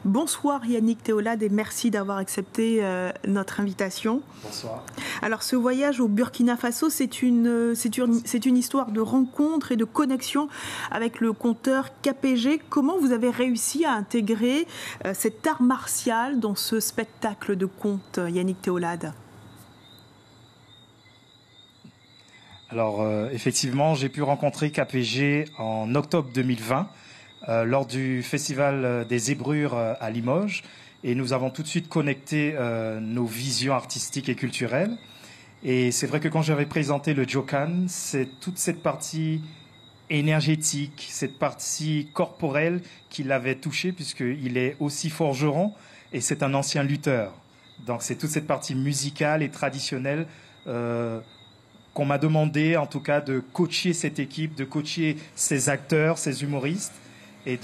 Bonsoir Yannick Théolade et merci d'avoir accepté notre invitation. Bonsoir. Alors ce voyage au Burkina Faso, c'est une histoire de rencontre et de connexion avec le conteur KPG. Comment vous avez réussi à intégrer cet art martial dans ce spectacle de conte, Yannick Théolade? Alors effectivement, j'ai pu rencontrer KPG en octobre 2020 lors du Festival des Zébrures à Limoges et nous avons tout de suite connecté nos visions artistiques et culturelles. Et c'est vrai que quand j'avais présenté le Djokan, c'est toute cette partie énergétique, cette partie corporelle qui l'avait touché puisqu'il est aussi forgeron et c'est un ancien lutteur. Donc c'est toute cette partie musicale et traditionnelle qu'on m'a demandé en tout cas de coacher cette équipe, de coacher ces acteurs, ces humoristes et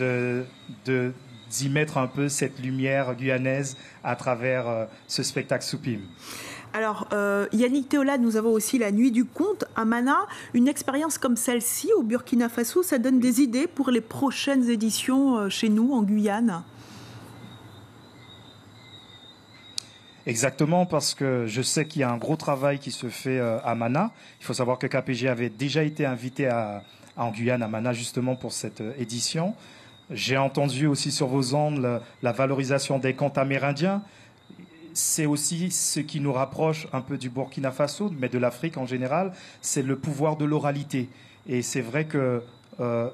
d'y mettre un peu cette lumière guyanaise à travers ce spectacle Soupim. Alors, Yannick Théolade, nous avons aussi la Nuit du Conte à Mana. Une expérience comme celle-ci au Burkina Faso, ça donne des idées pour les prochaines éditions chez nous, en Guyane? Exactement, parce que je sais qu'il y a un gros travail qui se fait à Mana. Il faut savoir que KPG avait déjà été invité en Guyane, à Mana, justement pour cette édition. J'ai entendu aussi sur vos ondes la valorisation des contes amérindiens. C'est aussi ce qui nous rapproche un peu du Burkina Faso, mais de l'Afrique en général, c'est le pouvoir de l'oralité. Et c'est vrai que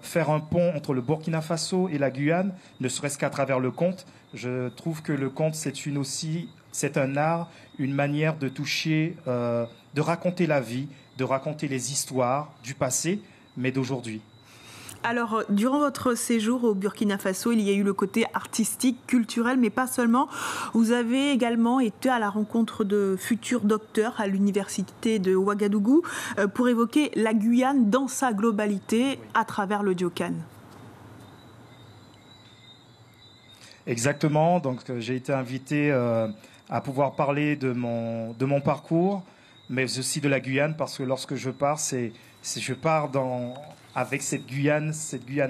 faire un pont entre le Burkina Faso et la Guyane, ne serait-ce qu'à travers le conte, je trouve que le conte, c'est un art, une manière de toucher, de raconter la vie, de raconter les histoires du passé, mais d'aujourd'hui. Alors, durant votre séjour au Burkina Faso, il y a eu le côté artistique, culturel, mais pas seulement. Vous avez également été à la rencontre de futurs docteurs à l'université de Ouagadougou pour évoquer la Guyane dans sa globalité à travers le Djokan. Exactement. Donc, j'ai été invité à pouvoir parler de mon parcours, mais aussi de la Guyane, parce que lorsque je pars, je pars avec cette Guyane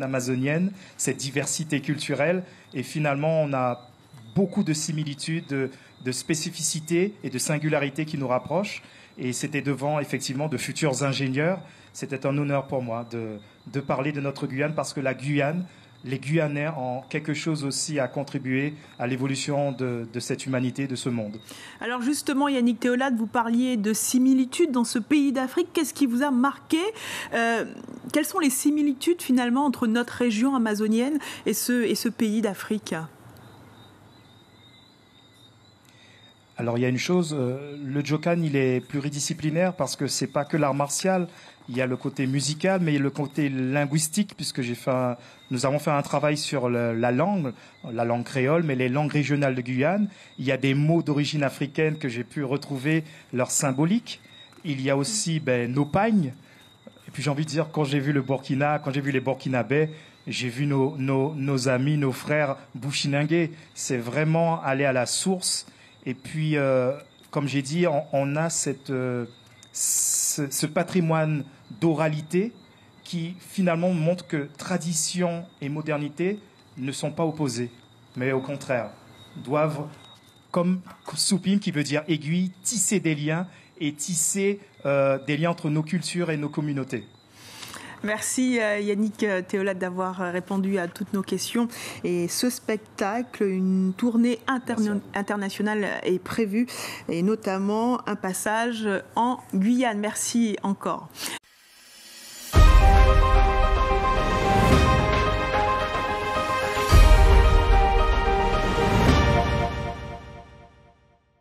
amazonienne, cette diversité culturelle, et finalement, on a beaucoup de similitudes, de spécificités et de singularités qui nous rapprochent. Et c'était devant, effectivement, de futurs ingénieurs. C'était un honneur pour moi de parler de notre Guyane, parce que la Guyane, les Guyanais ont quelque chose aussi à contribuer à l'évolution de cette humanité, de ce monde. Alors justement, Yannick Théolade, vous parliez de similitudes dans ce pays d'Afrique. Qu'est-ce qui vous a marqué? Quelles sont les similitudes finalement entre notre région amazonienne et ce pays d'Afrique? Alors il y a une chose, le Djokan, il est pluridisciplinaire parce que c'est pas que l'art martial. Il y a le côté musical, mais il y a le côté linguistique, puisque nous avons fait un travail sur la langue créole, mais les langues régionales de Guyane. Il y a des mots d'origine africaine que j'ai pu retrouver leur symbolique. Il y a aussi nos pagnes. Et puis j'ai envie de dire, quand j'ai vu les Burkinabés, j'ai vu nos amis, nos frères Bouchinangué. C'est vraiment aller à la source. Et puis, comme j'ai dit, on a ce patrimoine d'oralité qui finalement montre que tradition et modernité ne sont pas opposées, mais au contraire, doivent, comme Soupim qui veut dire aiguille, tisser des liens et tisser des liens entre nos cultures et nos communautés. Merci Yannick Théolade d'avoir répondu à toutes nos questions. Et ce spectacle, une tournée internationale est prévue, et notamment un passage en Guyane. Merci encore.